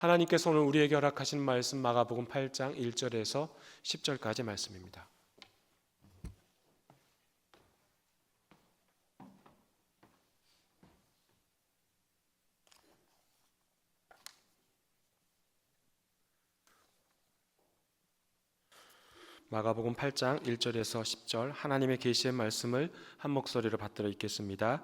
하나님께서 오늘 우리에게 허락하신 말씀 마가복음 8장 1절에서 10절까지 말씀입니다. 마가복음 8장 1절에서 10절 하나님의 계시의 말씀을 한 목소리로 받들어 읽겠습니다.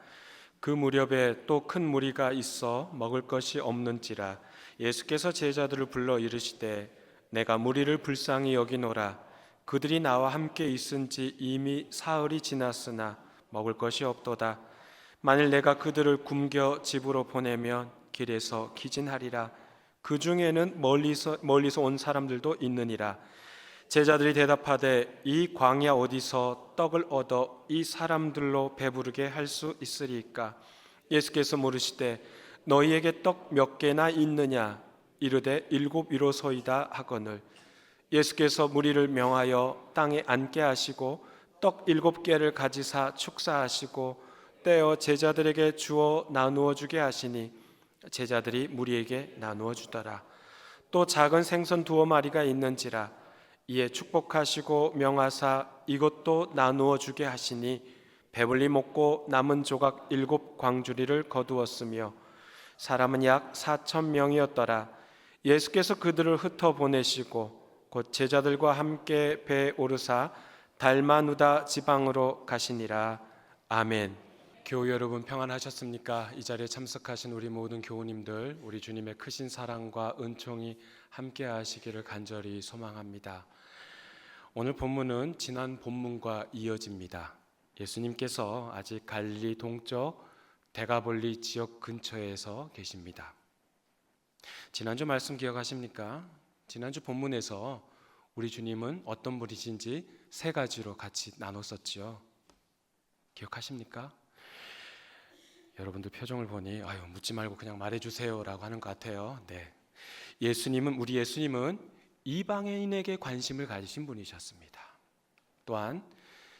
그 무렵에 또 큰 무리가 있어 먹을 것이 없는지라 예수께서 제자들을 불러 이르시되 내가 무리를 불쌍히 여기노라. 그들이 나와 함께 있은지 이미 사흘이 지났으나 먹을 것이 없도다. 만일 내가 그들을 굶겨 집으로 보내면 길에서 기진하리라. 그 중에는 멀리서 온 사람들도 있느니라. 제자들이 대답하되 이 광야 어디서 떡을 얻어 이 사람들로 배부르게 할 수 있으리까? 예수께서 물으시되 너희에게 떡 몇 개나 있느냐? 이르되 7 이로소이다 하거늘. 예수께서 무리를 명하여 땅에 앉게 하시고 떡 7개를 가지사 축사하시고 떼어 제자들에게 주어 나누어 주게 하시니 제자들이 무리에게 나누어 주더라. 또 작은 생선 2마리가 있는지라 이에 축복하시고 명하사 이것도 나누어 주게 하시니 배불리 먹고 남은 조각 7 광주리를 거두었으며 사람은 약 4,000명이었더라. 예수께서 그들을 흩어 보내시고 곧 제자들과 함께 배에 오르사 달마누다 지방으로 가시니라. 아멘. 교우 여러분 평안하셨습니까? 이 자리에 참석하신 우리 모든 교우님들, 우리 주님의 크신 사랑과 은총이 함께 하시기를 간절히 소망합니다. 오늘 본문은 지난 본문과 이어집니다. 예수님께서 아직 갈릴리 동쪽 데가볼리 지역 근처에서 계십니다. 지난주 말씀 기억하십니까? 지난주 본문에서 우리 주님은 어떤 분이신지 3가지로 같이 나눴었지요. 기억하십니까? 여러분들 표정을 보니 묻지 말고 그냥 말해주세요 라고 하는 것 같아요. 네, 우리 예수님은 이방인에게 관심을 가지신 분이셨습니다. 또한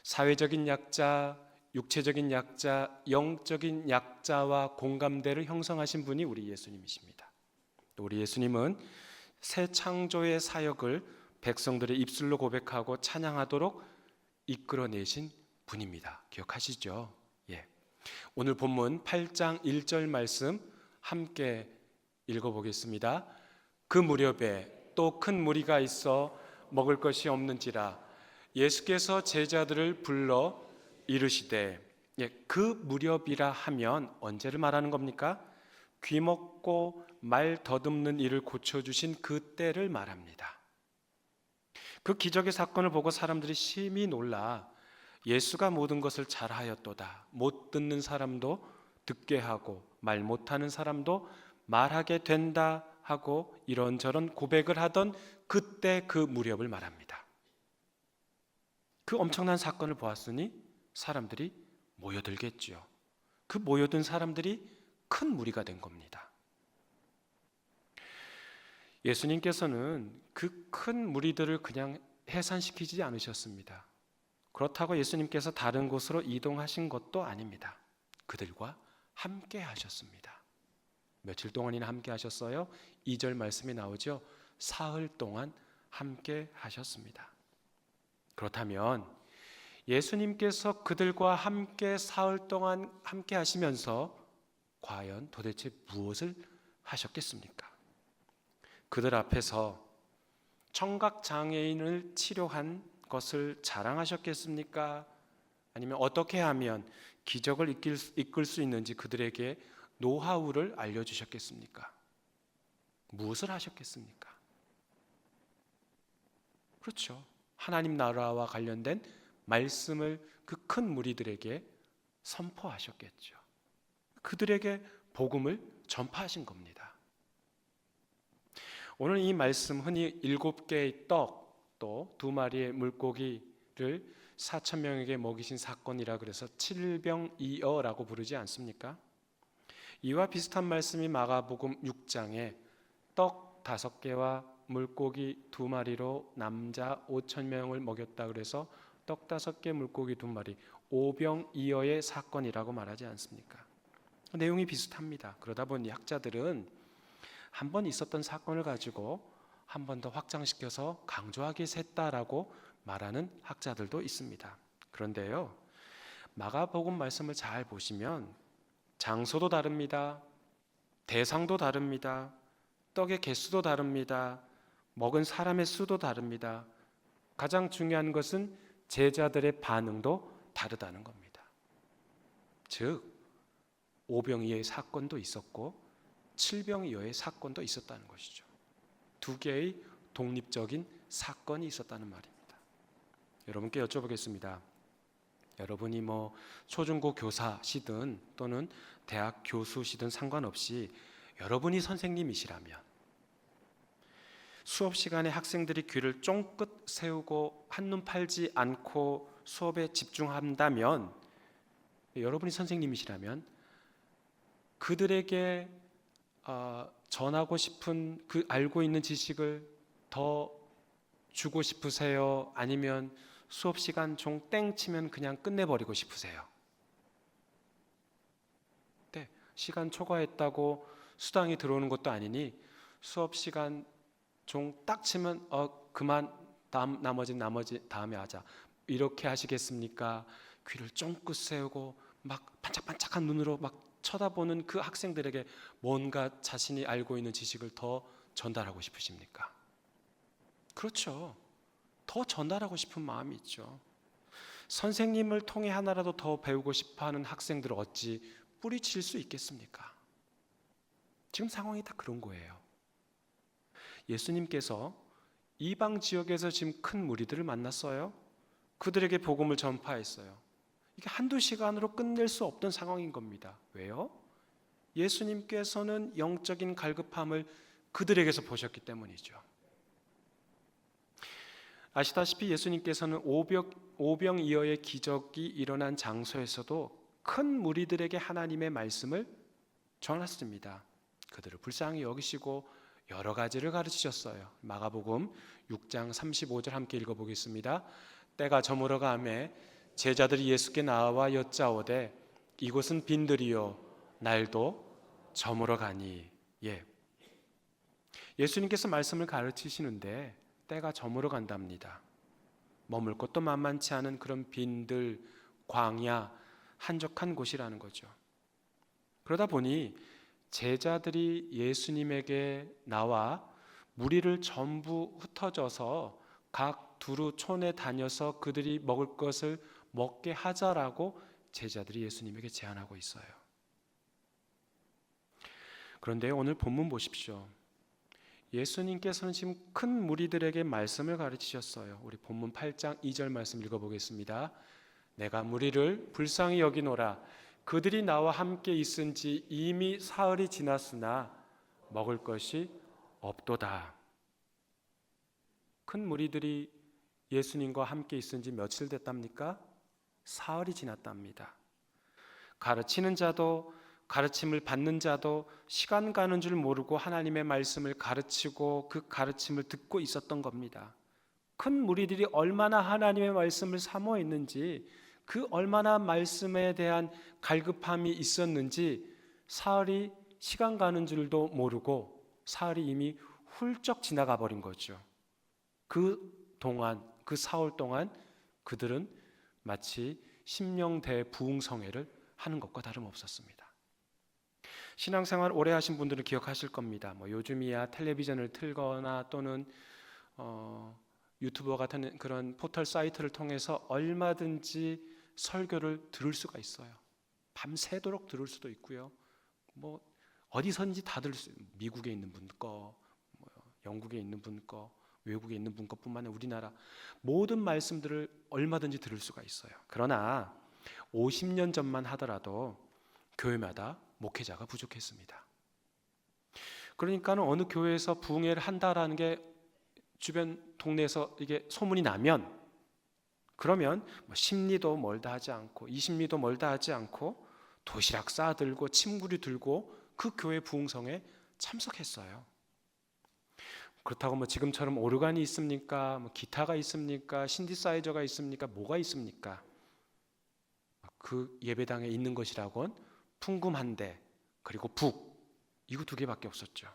사회적인 약자, 육체적인 약자, 영적인 약자와 공감대를 형성하신 분이 우리 예수님이십니다. 또 우리 예수님은 새 창조의 사역을 백성들의 입술로 고백하고 찬양하도록 이끌어내신 분입니다. 기억하시죠? 예. 오늘 본문 8장 1절 말씀 함께 읽어보겠습니다. 그 무렵에 또 큰 무리가 있어 먹을 것이 없는지라 예수께서 제자들을 불러 이르시되, 그 무렵이라 하면 언제를 말하는 겁니까? 귀먹고 말 더듬는 이를 고쳐주신 그 때를 말합니다. 그 기적의 사건을 보고 사람들이 심히 놀라 예수가 모든 것을 잘하였도다. 못 듣는 사람도 듣게 하고 말 못하는 사람도 말하게 된다 하고 이런저런 고백을 하던 그때 그 무렵을 말합니다. 그 엄청난 사건을 보았으니 사람들이 모여들겠지요. 그 모여든 사람들이 큰 무리가 된 겁니다. 예수님께서는 그 큰 무리들을 그냥 해산시키지 않으셨습니다. 그렇다고 예수님께서 다른 곳으로 이동하신 것도 아닙니다. 그들과 함께 하셨습니다. 며칠 동안이나 함께 하셨어요? 2절 말씀이 나오죠. 사흘 동안 함께 하셨습니다. 그렇다면 예수님께서 그들과 함께 사흘 동안 함께 하시면서 과연 도대체 무엇을 하셨겠습니까? 그들 앞에서 청각장애인을 치료한 것을 자랑하셨겠습니까? 아니면 어떻게 하면 기적을 이끌 수 있는지 그들에게 노하우를 알려주셨겠습니까? 무엇을 하셨겠습니까? 그렇죠. 하나님 나라와 관련된 말씀을 그 큰 무리들에게 선포하셨겠죠. 그들에게 복음을 전파하신 겁니다. 오늘 이 말씀 흔히 7개의 떡 또 2마리의 물고기를 4,000명에게 먹이신 사건이라 그래서 7병이어라고 부르지 않습니까? 이와 비슷한 말씀이 마가복음 6장에 떡 5개와 물고기 2마리로 남자 5,000명을 먹였다 그래서 떡 5개 물고기 2마리 5병이어의 사건이라고 말하지 않습니까? 내용이 비슷합니다. 그러다 보니 학자들은 한 번 있었던 사건을 가지고 한 번 더 확장시켜서 강조하기 위해서 했다라고 말하는 학자들도 있습니다. 그런데요, 마가복음 말씀을 잘 보시면 장소도 다릅니다. 대상도 다릅니다. 떡의 개수도 다릅니다. 먹은 사람의 수도 다릅니다. 가장 중요한 것은 제자들의 반응도 다르다는 겁니다. 즉, 오병이어의 사건도 있었고 칠병이어의 사건도 있었다는 것이죠. 두 개의 독립적인 사건이 있었다는 말입니다. 여러분께 여쭤보겠습니다. 여러분이 초중고 교사시든 또는 대학 교수시든 상관없이 여러분이 선생님이시라면 수업 시간에 학생들이 귀를 쫑긋 세우고 한눈 팔지 않고 수업에 집중한다면, 여러분이 선생님이시라면 그들에게 전하고 싶은 그 알고 있는 지식을 더 주고 싶으세요? 아니면 수업 시간 종 땡 치면 그냥 끝내버리고 싶으세요? 네, 시간 초과했다고 수당이 들어오는 것도 아니니 수업 시간 종 딱 치면 그만, 나머지 다음에 하자, 이렇게 하시겠습니까? 귀를 쫑긋 세우고 막 반짝반짝한 눈으로 막 쳐다보는 그 학생들에게 뭔가 자신이 알고 있는 지식을 더 전달하고 싶으십니까? 그렇죠. 더 전달하고 싶은 마음이 있죠. 선생님을 통해 하나라도 더 배우고 싶어하는 학생들을 어찌 뿌리칠 수 있겠습니까? 지금 상황이 다 그런 거예요. 예수님께서 이방 지역에서 지금 큰 무리들을 만났어요. 그들에게 복음을 전파했어요. 이게 한두 시간으로 끝낼 수 없던 상황인 겁니다. 왜요? 예수님께서는 영적인 갈급함을 그들에게서 보셨기 때문이죠. 아시다시피 예수님께서는 오병이어의 기적이 일어난 장소에서도 큰 무리들에게 하나님의 말씀을 전했습니다. 그들을 불쌍히 여기시고 여러 가지를 가르치셨어요. 마가복음 6장 35절 함께 읽어보겠습니다. 때가 저물어 가매 제자들이 예수께 나와 여짜오되 이곳은 빈들이요 날도 저물어 가니. 예수님께서 말씀을 가르치시는데 때가 저물어 간답니다. 머물 곳도 만만치 않은 그런 빈들, 광야, 한적한 곳이라는 거죠. 그러다 보니 제자들이 예수님에게 나와 무리를 전부 흩어져서 각 두루 촌에 다녀서 그들이 먹을 것을 먹게 하자라고 제자들이 예수님에게 제안하고 있어요. 그런데 오늘 본문 보십시오. 예수님께서는 지금 큰 무리들에게 말씀을 가르치셨어요. 우리 본문 8장 2절 말씀 읽어보겠습니다. 내가 무리를 불쌍히 여기노라. 그들이 나와 함께 있은지 이미 사흘이 지났으나 먹을 것이 없도다. 큰 무리들이 예수님과 함께 있은 지 며칠 됐답니까? 사흘이 지났답니다. 가르치는 자도 가르침을 받는 자도 시간 가는 줄 모르고 하나님의 말씀을 가르치고 그 가르침을 듣고 있었던 겁니다. 큰 무리들이 얼마나 하나님의 말씀을 사모했는지, 그 얼마나 말씀에 대한 갈급함이 있었는지 사흘이 시간 가는 줄도 모르고 사흘이 이미 훌쩍 지나가 버린 거죠. 그 사흘 동안 그들은 마치 심령대 부흥성회를 하는 것과 다름없었습니다. 신앙생활 오래 하신 분들은 기억하실 겁니다. 요즘이야 텔레비전을 틀거나 또는 유튜버 같은 그런 포털 사이트를 통해서 얼마든지 설교를 들을 수가 있어요. 밤새도록 들을 수도 있고요. 어디선지 다 들을 수 있어요. 미국에 있는 분 거, 영국에 있는 분 거, 외국에 있는 분 것뿐만 아니라 우리나라 모든 말씀들을 얼마든지 들을 수가 있어요. 그러나 50년 전만 하더라도 교회마다 목회자가 부족했습니다. 그러니까 어느 교회에서 부흥회를 한다라는 게 주변 동네에서 이게 소문이 나면, 그러면 10리도 멀다 하지 않고 20리도 멀다 하지 않고 도시락 싸들고 침구리 들고 그 교회 부흥성에 참석했어요. 그렇다고 지금처럼 오르간이 있습니까? 기타가 있습니까? 신디사이저가 있습니까? 뭐가 있습니까? 그 예배당에 있는 것이라곤 풍금한데, 그리고 북, 이거 두 개밖에 없었죠.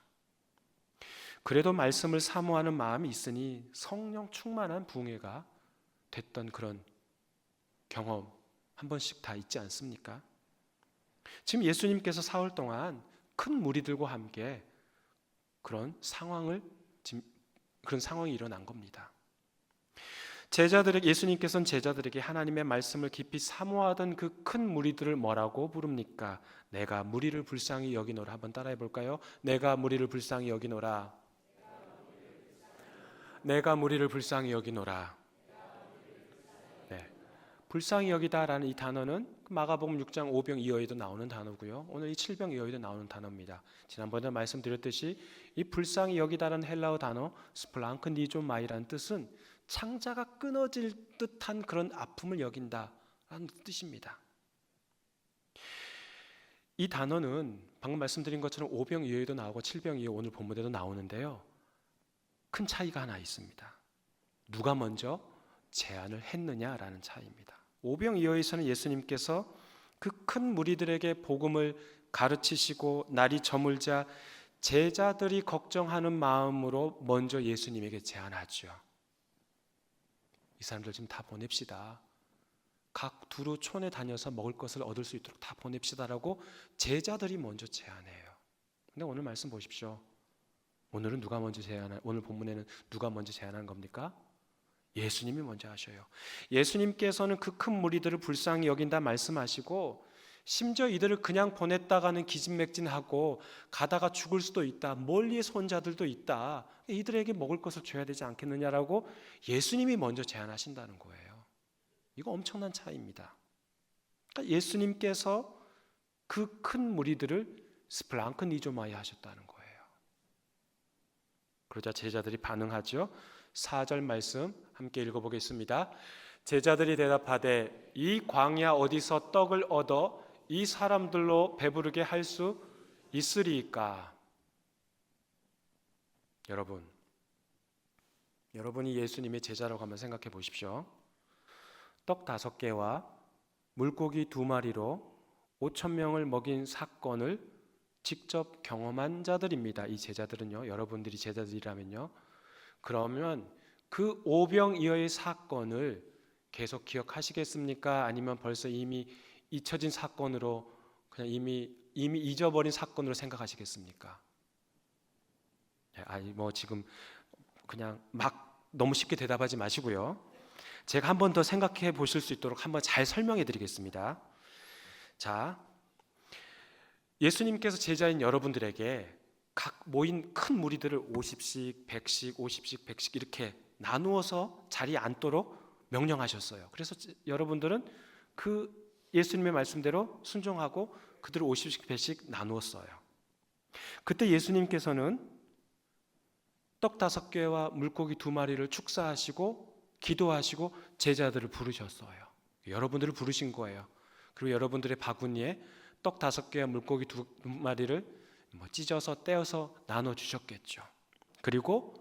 그래도 말씀을 사모하는 마음이 있으니 성령 충만한 부흥회가 됐던 그런 경험 한 번씩 다 있지 않습니까? 지금 예수님께서 사흘 동안 큰 무리들과 함께 그런 상황이 일어난 겁니다. 예수님께서는 제자들에게 하나님의 말씀을 깊이 사모하던 그 큰 무리들을 뭐라고 부릅니까? 내가 무리를 불쌍히 여기노라. 한번 따라해 볼까요? 내가 무리를 불쌍히 여기노라. 내가 무리를 불쌍히 여기노라. 네. 불쌍히 여기다라는 이 단어는 마가복음 6장 5병 이어에도 나오는 단어고요. 오늘 이 7병 이어에도 나오는 단어입니다. 지난번에 말씀드렸듯이 이 불쌍히 여기다라는 헬라어 단어 스플랑크니조마이라는 뜻은 창자가 끊어질 듯한 그런 아픔을 여긴다라는 뜻입니다. 이 단어는 방금 말씀드린 것처럼 5병 이어에도 나오고 7병 이어 오늘 본문에도 나오는데요. 큰 차이가 하나 있습니다. 누가 먼저 제안을 했느냐라는 차이입니다. 5병 이어에서는 예수님께서 그 큰 무리들에게 복음을 가르치시고 날이 저물자 제자들이 걱정하는 마음으로 먼저 예수님에게 제안하죠. 이 사람들 지금 다 보냅시다. 각 두루 촌에 다녀서 먹을 것을 얻을 수 있도록 다 보냅시다라고 제자들이 먼저 제안해요. 근데 오늘 말씀 보십시오. 오늘 본문에는 누가 먼저 제안한 겁니까? 예수님이 먼저 하셔요. 예수님께서는 그 큰 무리들을 불쌍히 여긴다 말씀하시고 심지어 이들을 그냥 보냈다가는 기진맥진하고 가다가 죽을 수도 있다. 멀리에서 온 자들도 있다. 이들에게 먹을 것을 줘야 되지 않겠느냐라고 예수님이 먼저 제안하신다는 거예요. 이거 엄청난 차이입니다. 그러니까 예수님께서 그 큰 무리들을 스플랑크니조마이 하셨다는 거예요. 그러자 제자들이 반응하죠. 4절 말씀 함께 읽어보겠습니다. 제자들이 대답하되 이 광야 어디서 떡을 얻어 이 사람들로 배부르게 할 수 있으리이까? 여러분이 예수님의 제자라고 한번 생각해 보십시오. 떡 5개와 물고기 2마리로 5,000명을 먹인 사건을 직접 경험한 자들입니다. 이 제자들은요. 여러분들이 제자들이라면요. 그러면 그 오병이어의 사건을 계속 기억하시겠습니까? 아니면 벌써 이미 잊혀진 사건으로 그냥 이미 잊어버린 사건으로 생각하시겠습니까? 지금 그냥 막 너무 쉽게 대답하지 마시고요. 제가 한 번 더 생각해 보실 수 있도록 한번 잘 설명해 드리겠습니다. 자, 예수님께서 제자인 여러분들에게 각 모인 큰 무리들을 50씩, 100씩, 50씩, 100씩 이렇게 나누어서 자리에 앉도록 명령하셨어요. 그래서 여러분들은 그 예수님의 말씀대로 순종하고 그들을 50씩, 100씩 나누었어요. 그때 예수님께서는 떡 5개와 물고기 2마리를 축사하시고 기도하시고 제자들을 부르셨어요. 여러분들을 부르신 거예요. 그리고 여러분들의 바구니에 떡 5개와 물고기 2마리를 찢어서 떼어서 나눠주셨겠죠. 그리고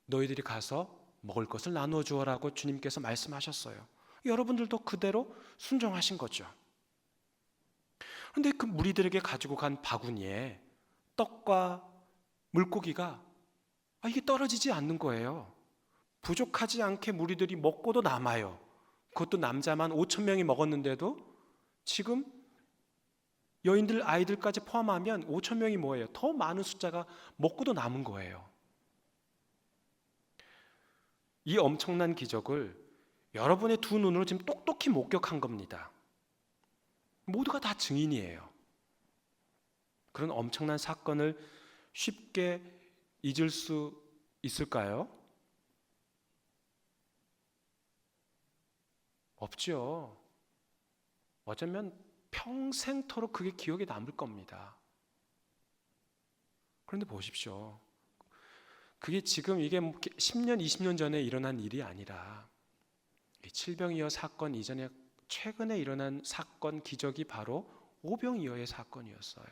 너희들이 가서 먹을 것을 나누어 주어라고 주님께서 말씀하셨어요. 여러분들도 그대로 순종하신 거죠. 그런데 그 무리들에게 가지고 간 바구니에 떡과 물고기가 이게 떨어지지 않는 거예요. 부족하지 않게 무리들이 먹고도 남아요. 그것도 남자만 5,000명이 먹었는데도 지금 여인들, 아이들까지 포함하면 5,000명이 뭐예요? 더 많은 숫자가 먹고도 남은 거예요. 이 엄청난 기적을 여러분의 두 눈으로 지금 똑똑히 목격한 겁니다. 모두가 다 증인이에요. 그런 엄청난 사건을 쉽게 잊을 수 있을까요? 없죠. 어쩌면 평생토록 그게 기억에 남을 겁니다. 그런데 보십시오. 그게 지금 이게 10년, 20년 전에 일어난 일이 아니라 7병이어 사건 이전에 최근에 일어난 사건 기적이 바로 오병이어의 사건이었어요.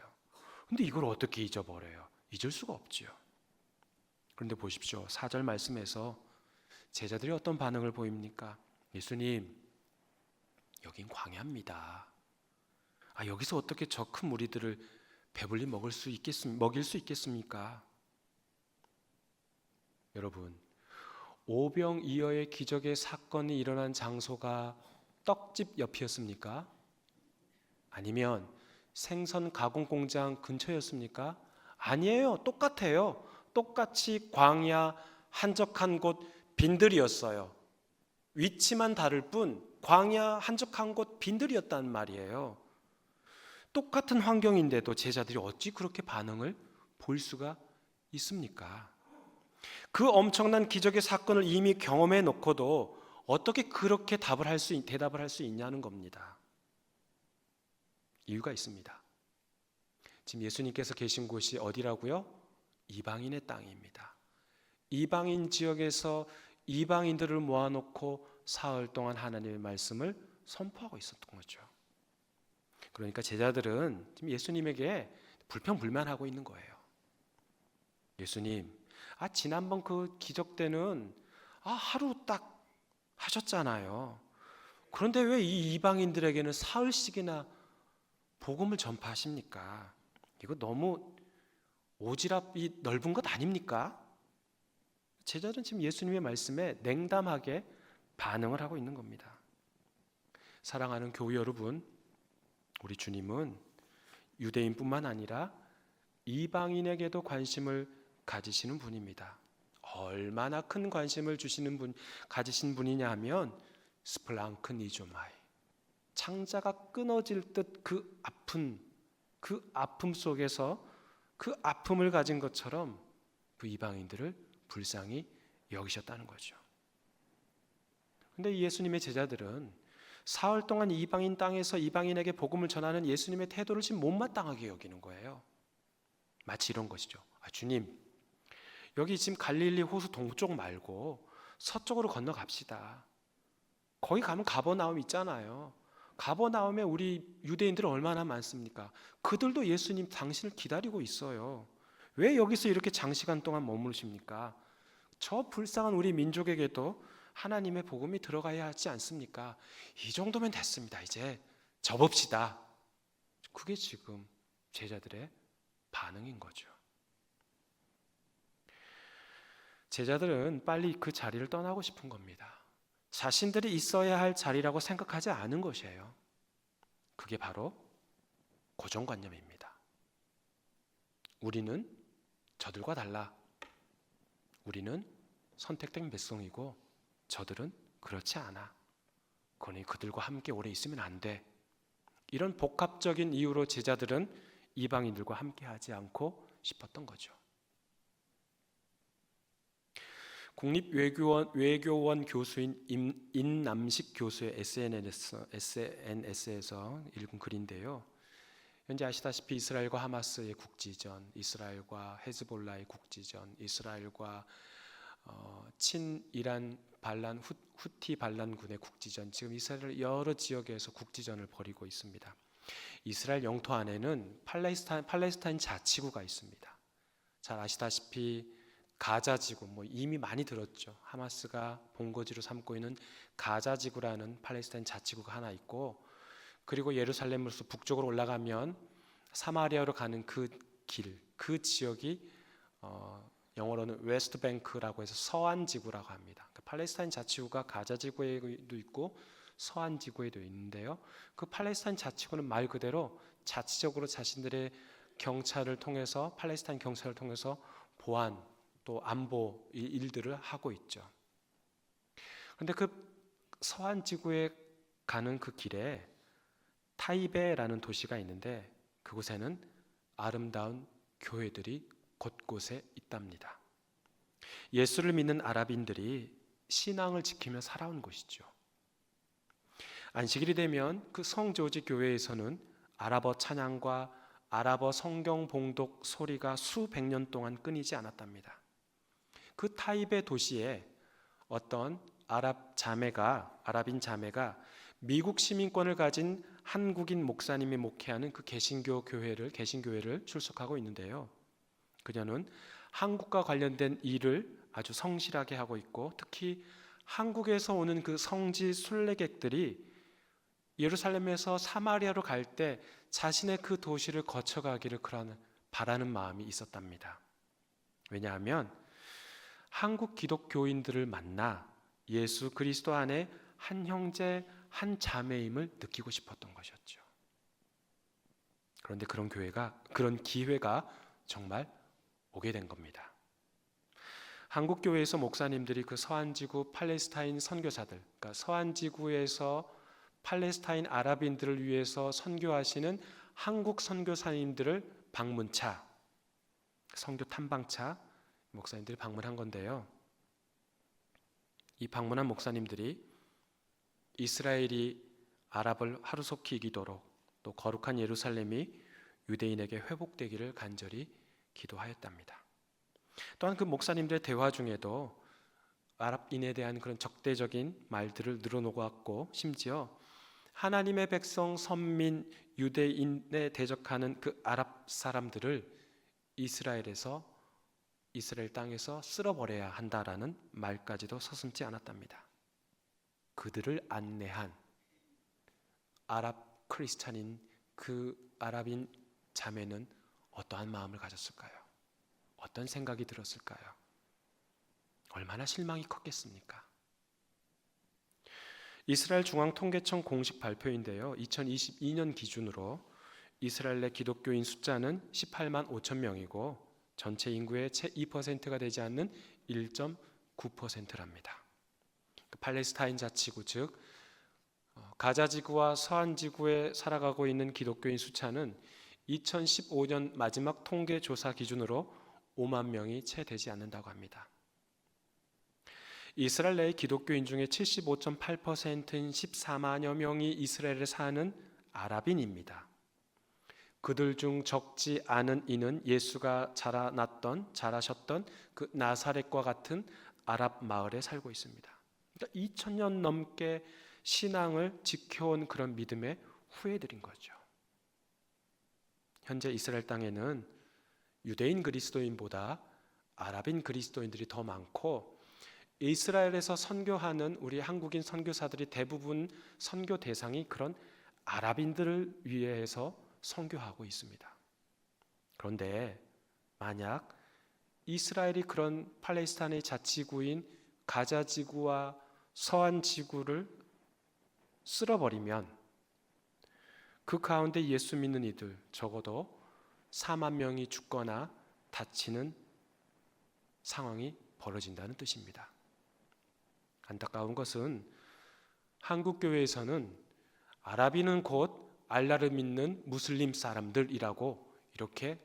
그런데 이걸 어떻게 잊어버려요? 잊을 수가 없죠. 그런데 보십시오. 4절 말씀에서 제자들이 어떤 반응을 보입니까? 예수님, 여긴 광야입니다. 여기서 어떻게 저 큰 무리들을 배불리 먹일 수 있겠습니까? 여러분, 오병이어의 기적의 사건이 일어난 장소가 떡집 옆이었습니까? 아니면 생선 가공 공장 근처였습니까? 아니에요. 똑같아요. 똑같이 광야 한적한 곳 빈들이었어요. 위치만 다를 뿐 광야 한적한 곳 빈들이었단 말이에요. 똑같은 환경인데도 제자들이 어찌 그렇게 반응을 보일 수가 있습니까? 그 엄청난 기적의 사건을 이미 경험해 놓고도 어떻게 그렇게 대답을 할 수 있냐는 겁니다. 이유가 있습니다. 지금 예수님께서 계신 곳이 어디라고요? 이방인의 땅입니다. 이방인 지역에서 이방인들을 모아놓고 사흘 동안 하나님의 말씀을 선포하고 있었던 거죠. 그러니까 제자들은 지금 예수님에게 불평불만하고 있는 거예요. 예수님, 지난번 그 기적 때는 하루 딱 하셨잖아요. 그런데 왜 이 이방인들에게는 사흘씩이나 복음을 전파하십니까? 이거 너무 오지랖이 넓은 것 아닙니까? 제자들은 지금 예수님의 말씀에 냉담하게 반응을 하고 있는 겁니다. 사랑하는 교회 여러분, 우리 주님은 유대인뿐만 아니라 이방인에게도 관심을 가지시는 분입니다. 얼마나 큰 관심을 가지신 분이냐 하면 스플랑크 니조마이, 창자가 끊어질 듯 그 아픔 속에서 그 아픔을 가진 것처럼 그 이방인들을 불쌍히 여기셨다는 거죠. 그런데 예수님의 제자들은 사흘 동안 이방인 땅에서 이방인에게 복음을 전하는 예수님의 태도를 지금 못마땅하게 여기는 거예요. 마치 이런 것이죠. 주님, 여기 지금 갈릴리 호수 동쪽 말고 서쪽으로 건너갑시다. 거기 가면 가버나움 있잖아요. 가버나움에 우리 유대인들은 얼마나 많습니까? 그들도 예수님 당신을 기다리고 있어요. 왜 여기서 이렇게 장시간 동안 머무르십니까? 저 불쌍한 우리 민족에게도 하나님의 복음이 들어가야 하지 않습니까? 이 정도면 됐습니다. 이제 접읍시다. 그게 지금 제자들의 반응인 거죠. 제자들은 빨리 그 자리를 떠나고 싶은 겁니다. 자신들이 있어야 할 자리라고 생각하지 않은 것이에요. 그게 바로 고정관념입니다. 우리는 저들과 달라. 우리는 선택된 백성이고 저들은 그렇지 않아. 그러니 그들과 함께 오래 있으면 안 돼. 이런 복합적인 이유로 제자들은 이방인들과 함께 하지 않고 싶었던 거죠. 국립외교원 교수인 임남식 교수의 SNS에서 읽은 글인데요. 현재 아시다시피 이스라엘과 하마스의 국지전, 이스라엘과 헤즈볼라의 국지전, 이스라엘과 친이란 후티 반란군의 국지전, 지금 이스라엘 여러 지역에서 국지전을 벌이고 있습니다. 이스라엘 영토 안에는 팔레스타인 자치구가 있습니다. 잘 아시다시피 가자지구, 이미 많이 들었죠. 하마스가 본거지로 삼고 있는 가자지구라는 팔레스타인 자치구가 하나 있고, 그리고 예루살렘으로서 북쪽으로 올라가면 사마리아로 가는 그 길, 그 지역이 영어로는 웨스트뱅크라고 해서 서안지구라고 합니다. 그러니까 팔레스타인 자치구가 가자지구에도 있고 서안지구에도 있는데요. 그 팔레스타인 자치구는 말 그대로 자치적으로 자신들의 경찰을 통해서, 팔레스타인 경찰을 통해서 보안 또 안보 일들을 하고 있죠. 그런데 그 서안지구에 가는 그 길에 타이베라는 도시가 있는데 그곳에는 아름다운 교회들이 곳곳에 있답니다. 예수를 믿는 아랍인들이 신앙을 지키며 살아온 곳이죠. 안식일이 되면 그 성조지 교회에서는 아랍어 찬양과 아랍어 성경 봉독 소리가 수백 년 동안 끊이지 않았답니다. 그 타이베 도시에 어떤 아랍인 자매가 미국 시민권을 가진 한국인 목사님이 목회하는 그 개신교회를 출석하고 있는데요. 그녀는 한국과 관련된 일을 아주 성실하게 하고 있고, 특히 한국에서 오는 그 성지 순례객들이 예루살렘에서 사마리아로 갈 때 자신의 그 도시를 거쳐가기를 바라는 마음이 있었답니다. 왜냐하면 한국 기독교인들을 만나 예수 그리스도 안에 한 형제, 한 자매임을 느끼고 싶었던 것이었죠. 그런데 그런 기회가 정말 오게 된 겁니다. 한국 교회에서 목사님들이 그 서한지구 팔레스타인 선교사들, 그러니까 서한지구에서 팔레스타인 아랍인들을 위해서 선교하시는 한국 선교사님들을 방문차, 선교 탐방차 목사님들이 방문한 건데요. 이 방문한 목사님들이 이스라엘이 아랍을 하루속히 이기도록, 또 거룩한 예루살렘이 유대인에게 회복되기를 간절히 기도하였답니다. 또한 그 목사님들의 대화 중에도 아랍인에 대한 그런 적대적인 말들을 늘어놓았고, 심지어 하나님의 백성 선민 유대인에 대적하는 그 아랍 사람들을 이스라엘 땅에서 쓸어버려야 한다라는 말까지도 서슴지 않았답니다. 그들을 안내한 아랍 크리스찬인 그 아랍인 자매는 어떠한 마음을 가졌을까요? 어떤 생각이 들었을까요? 얼마나 실망이 컸겠습니까? 이스라엘 중앙통계청 공식 발표인데요. 2022년 기준으로 이스라엘 내 기독교인 숫자는 18만 5천 명이고 전체 인구의 채 2%가 되지 않는 1.9%랍니다. 팔레스타인 자치구, 즉 가자지구와 서한지구에 살아가고 있는 기독교인 숫자는 2015년 마지막 통계 조사 기준으로 5만 명이 채 되지 않는다고 합니다. 이스라엘 내의 기독교인 중에 75.8%인 14만여 명이 이스라엘에 사는 아랍인입니다. 그들 중 적지 않은 이는 예수가 자라셨던 그 나사렛과 같은 아랍 마을에 살고 있습니다. 그러니까 2000년 넘게 신앙을 지켜온 그런 믿음의 후예들인 거죠. 현재 이스라엘 땅에는 유대인 그리스도인보다 아랍인 그리스도인들이 더 많고, 이스라엘에서 선교하는 우리 한국인 선교사들이 대부분 선교 대상이 그런 아랍인들을 위해서 선교하고 있습니다. 그런데 만약 이스라엘이 그런 팔레스타인의 자치구인 가자지구와 서한지구를 쓸어버리면 그 가운데 예수 믿는 이들 적어도 4만 명이 죽거나 다치는 상황이 벌어진다는 뜻입니다. 안타까운 것은 한국교회에서는 아랍인은 곧 알라를 믿는 무슬림 사람들이라고 이렇게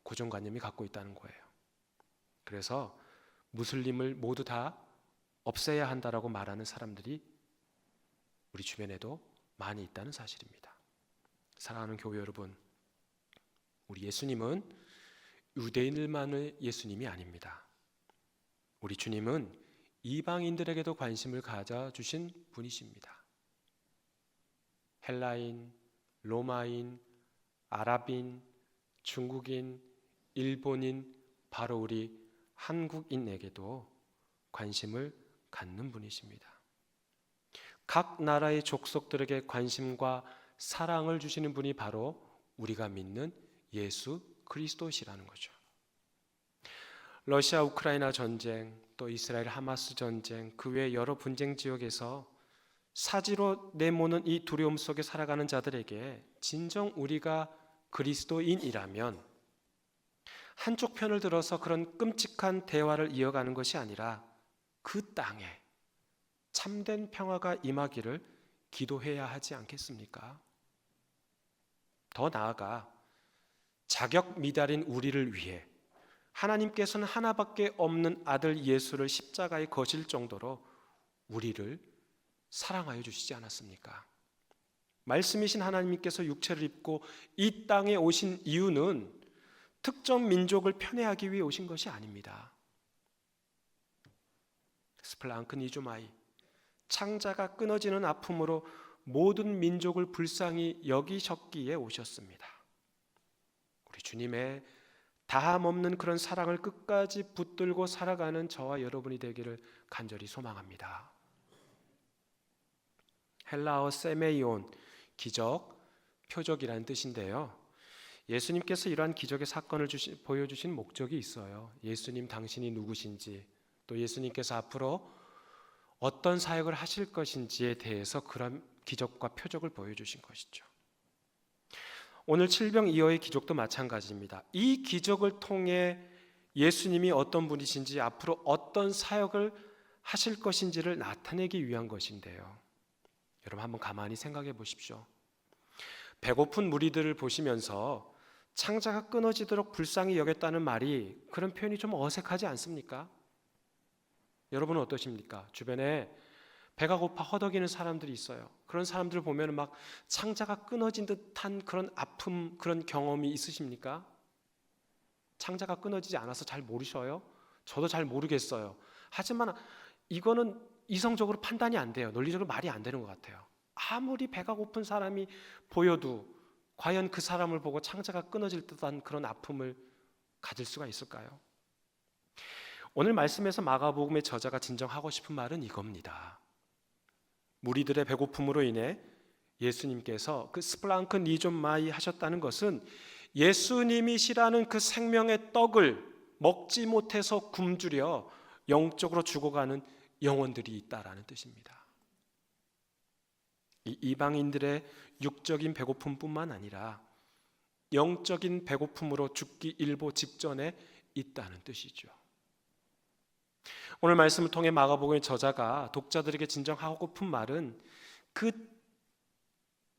고정관념이 갖고 있다는 거예요. 그래서 무슬림을 모두 다 없애야 한다라고 말하는 사람들이 우리 주변에도 많이 있다는 사실입니다. 사랑하는 교회 여러분, 우리 예수님은 유대인들만의 예수님이 아닙니다. 우리 주님은 이방인들에게도 관심을 가져주신 분이십니다. 헬라인, 로마인, 아랍인, 중국인, 일본인, 바로 우리 한국인에게도 관심을 갖는 분이십니다. 각 나라의 족속들에게 관심과 사랑을 주시는 분이 바로 우리가 믿는 예수 그리스도시라는 거죠. 러시아 우크라이나 전쟁, 또 이스라엘 하마스 전쟁, 그 외 여러 분쟁 지역에서 사지로 내모는 이 두려움 속에 살아가는 자들에게 진정 우리가 그리스도인이라면 한쪽 편을 들어서 그런 끔찍한 대화를 이어가는 것이 아니라 그 땅에 참된 평화가 임하기를 기도해야 하지 않겠습니까? 더 나아가 자격 미달인 우리를 위해 하나님께서는 하나밖에 없는 아들 예수를 십자가에 거실 정도로 우리를 사랑하여 주시지 않았습니까? 말씀이신 하나님께서 육체를 입고 이 땅에 오신 이유는 특정 민족을 편애하기 위해 오신 것이 아닙니다. 스플랑크니조마이, 창자가 끊어지는 아픔으로 모든 민족을 불쌍히 여기셨기에 오셨습니다. 우리 주님의 다함없는 그런 사랑을 끝까지 붙들고 살아가는 저와 여러분이 되기를 간절히 소망합니다. 헬라어 세메이온, 기적, 표적이라는 뜻인데요. 예수님께서 이러한 기적의 사건을 보여주신 목적이 있어요. 예수님 당신이 누구신지, 또 예수님께서 앞으로 어떤 사역을 하실 것인지에 대해서 그런 기적과 표적을 보여주신 것이죠. 오늘 칠병이어의 기적도 마찬가지입니다. 이 기적을 통해 예수님이 어떤 분이신지, 앞으로 어떤 사역을 하실 것인지를 나타내기 위한 것인데요. 여러분 한번 가만히 생각해 보십시오. 배고픈 무리들을 보시면서 창자가 끊어지도록 불쌍히 여겼다는 말이, 그런 표현이 좀 어색하지 않습니까? 여러분은 어떠십니까? 주변에 배가 고파 허덕이는 사람들이 있어요. 그런 사람들을 보면 막 창자가 끊어진 듯한 그런 아픔, 그런 경험이 있으십니까? 창자가 끊어지지 않아서 잘 모르셔요? 저도 잘 모르겠어요. 하지만 이거는 이성적으로 판단이 안 돼요. 논리적으로 말이 안 되는 것 같아요. 아무리 배가 고픈 사람이 보여도 과연 그 사람을 보고 창자가 끊어질 듯한 그런 아픔을 가질 수가 있을까요? 오늘 말씀에서 마가복음의 저자가 진정하고 싶은 말은 이겁니다. 무리들의 배고픔으로 인해 예수님께서 그 스플랑크 니존마이 하셨다는 것은 예수님이 시라는 그 생명의 떡을 먹지 못해서 굶주려 영적으로 죽어가는 영혼들이 있다라는 뜻입니다. 이 이방인들의 육적인 배고픔뿐만 아니라 영적인 배고픔으로 죽기 일보 직전에 있다는 뜻이죠. 오늘 말씀을 통해 마가복음의 저자가 독자들에게 진정하고픈 말은 그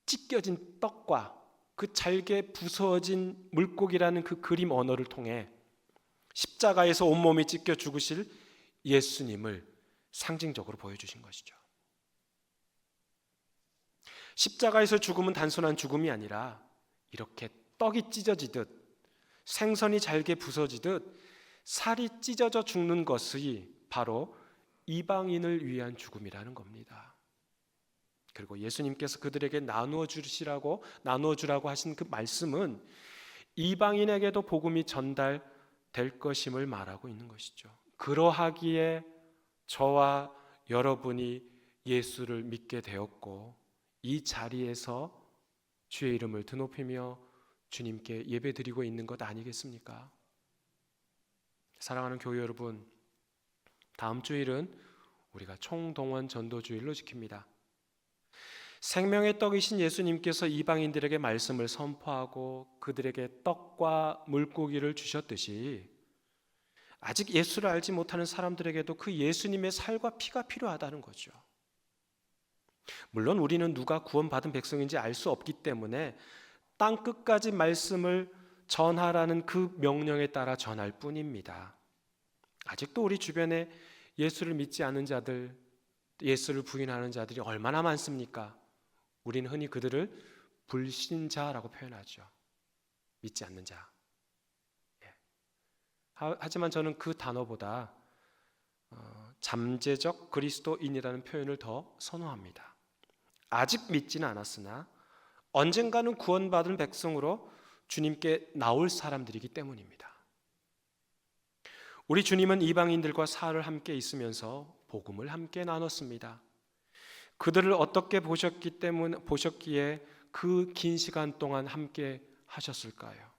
찢겨진 떡과 그 잘게 부서진 물고기라는 그 그림 언어를 통해 십자가에서 온몸이 찢겨 죽으실 예수님을 상징적으로 보여주신 것이죠. 십자가에서 죽음은 단순한 죽음이 아니라 이렇게 떡이 찢어지듯 생선이 잘게 부서지듯 살이 찢어져 죽는 것이 바로 이방인을 위한 죽음이라는 겁니다. 그리고 예수님께서 그들에게 나누어 주라고 하신 그 말씀은 이방인에게도 복음이 전달될 것임을 말하고 있는 것이죠. 그러하기에 저와 여러분이 예수를 믿게 되었고 이 자리에서 주의 이름을 드높이며 주님께 예배드리고 있는 것 아니겠습니까? 사랑하는 교회 여러분, 다음 주일은 우리가 총동원 전도주일로 지킵니다. 생명의 떡이신 예수님께서 이방인들에게 말씀을 선포하고 그들에게 떡과 물고기를 주셨듯이 아직 예수를 알지 못하는 사람들에게도 그 예수님의 살과 피가 필요하다는 거죠. 물론 우리는 누가 구원받은 백성인지 알 수 없기 때문에 땅 끝까지 말씀을 전하라는 그 명령에 따라 전할 뿐입니다. 아직도 우리 주변에 예수를 믿지 않는 자들, 예수를 부인하는 자들이 얼마나 많습니까? 우리는 흔히 그들을 불신자라고 표현하죠. 믿지 않는 자. 하지만 저는 그 단어보다 잠재적 그리스도인이라는 표현을 더 선호합니다. 아직 믿지는 않았으나 언젠가는 구원받은 백성으로 주님께 나올 사람들이기 때문입니다. 우리 주님은 이방인들과 사흘을 함께 있으면서 복음을 함께 나눴습니다. 그들을 어떻게 보셨기에 그 긴 시간 동안 함께 하셨을까요?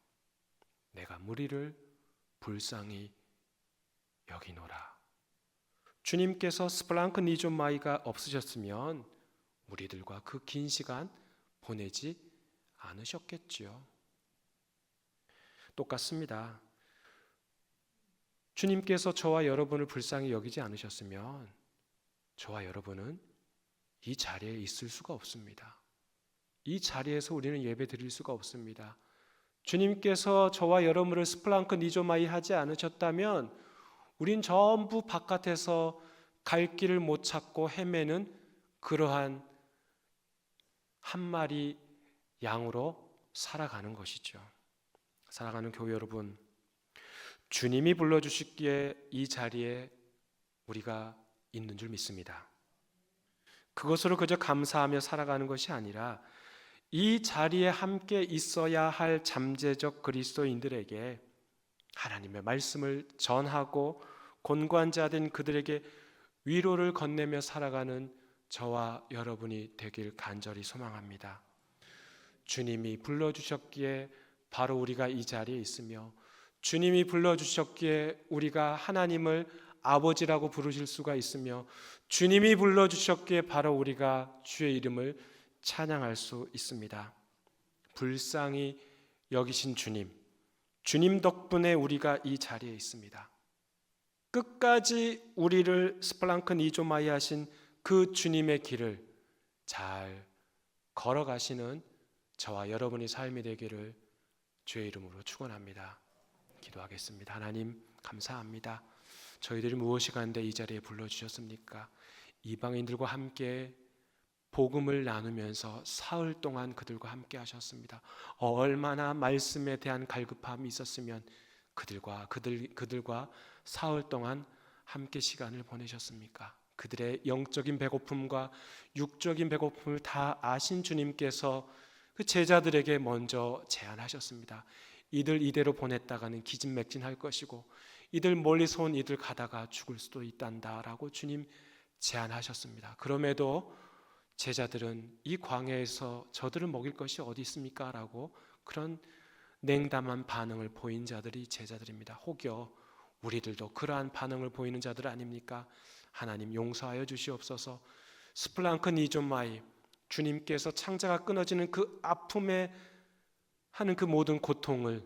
내가 무리를 불쌍히 여기노라. 주님께서 스플랑크 니존마이가 없으셨으면 우리들과 그 긴 시간 보내지 않으셨겠지요. 똑같습니다. 주님께서 저와 여러분을 불쌍히 여기지 않으셨으면 저와 여러분은 이 자리에 있을 수가 없습니다. 이 자리에서 우리는 예배 드릴 수가 없습니다. 주님께서 저와 여러분을 스플랑크 니조마이 하지 않으셨다면 우린 전부 바깥에서 갈 길을 못 찾고 헤매는 그러한 한 마리 양으로 살아가는 것이죠. 사랑하는 교회 여러분, 주님이 불러주시기에 이 자리에 우리가 있는 줄 믿습니다. 그것으로 그저 감사하며 살아가는 것이 아니라 이 자리에 함께 있어야 할 잠재적 그리스도인들에게 하나님의 말씀을 전하고 곤관자된 그들에게 위로를 건네며 살아가는 저와 여러분이 되길 간절히 소망합니다. 주님이 불러주셨기에 바로 우리가 이 자리에 있으며 주님이 불러주셨기에 우리가 하나님을 아버지라고 부르실 수가 있으며 주님이 불러주셨기에 바로 우리가 주의 이름을 찬양할 수 있습니다. 불쌍히 여기신 주님 덕분에 우리가 이 자리에 있습니다. 끝까지 우리를 스플랑큰 이조마이 하신 그 주님의 길을 잘 걸어가시는 저와 여러분의 삶이 되기를 주의 이름으로 축원합니다. 기도하겠습니다. 하나님 감사합니다. 저희들이 무엇이 가는데 이 자리에 불러주셨습니까? 이방인들과 함께 복음을 나누면서 사흘 동안 그들과 함께 하셨습니다. 얼마나 말씀에 대한 갈급함이 있었으면 그들과 사흘 동안 함께 시간을 보내셨습니까? 그들의 영적인 배고픔과 육적인 배고픔을 다 아신 주님께서 그 제자들에게 먼저 제안하셨습니다. 이들 이대로 보냈다가는 기진맥진할 것이고 이들 멀리서 온 이들 가다가 죽을 수도 있단다라고 주님 제안하셨습니다. 그럼에도 제자들은 이 광야에서 저들을 먹일 것이 어디 있습니까? 라고 그런 냉담한 반응을 보인 자들이 제자들입니다. 혹여 우리들도 그러한 반응을 보이는 자들 아닙니까? 하나님 용서하여 주시옵소서. 스플랑큰 이존마이 주님께서 창자가 끊어지는 그 아픔에 하는 그 모든 고통을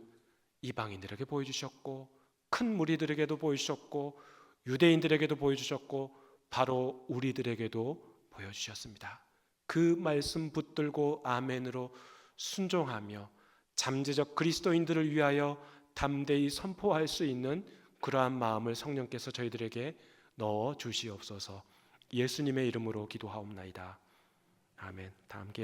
이방인들에게 보여주셨고 큰 무리들에게도 보여주셨고 유대인들에게도 보여주셨고 바로 우리들에게도 보여주셨습니다. 그 말씀 붙들고 아멘으로 순종하며 잠재적 그리스도인들을 위하여 담대히 선포할 수 있는 그러한 마음을 성령께서 저희들에게 넣어 주시옵소서. 예수님의 이름으로 기도하옵나이다. 아멘. 다 함께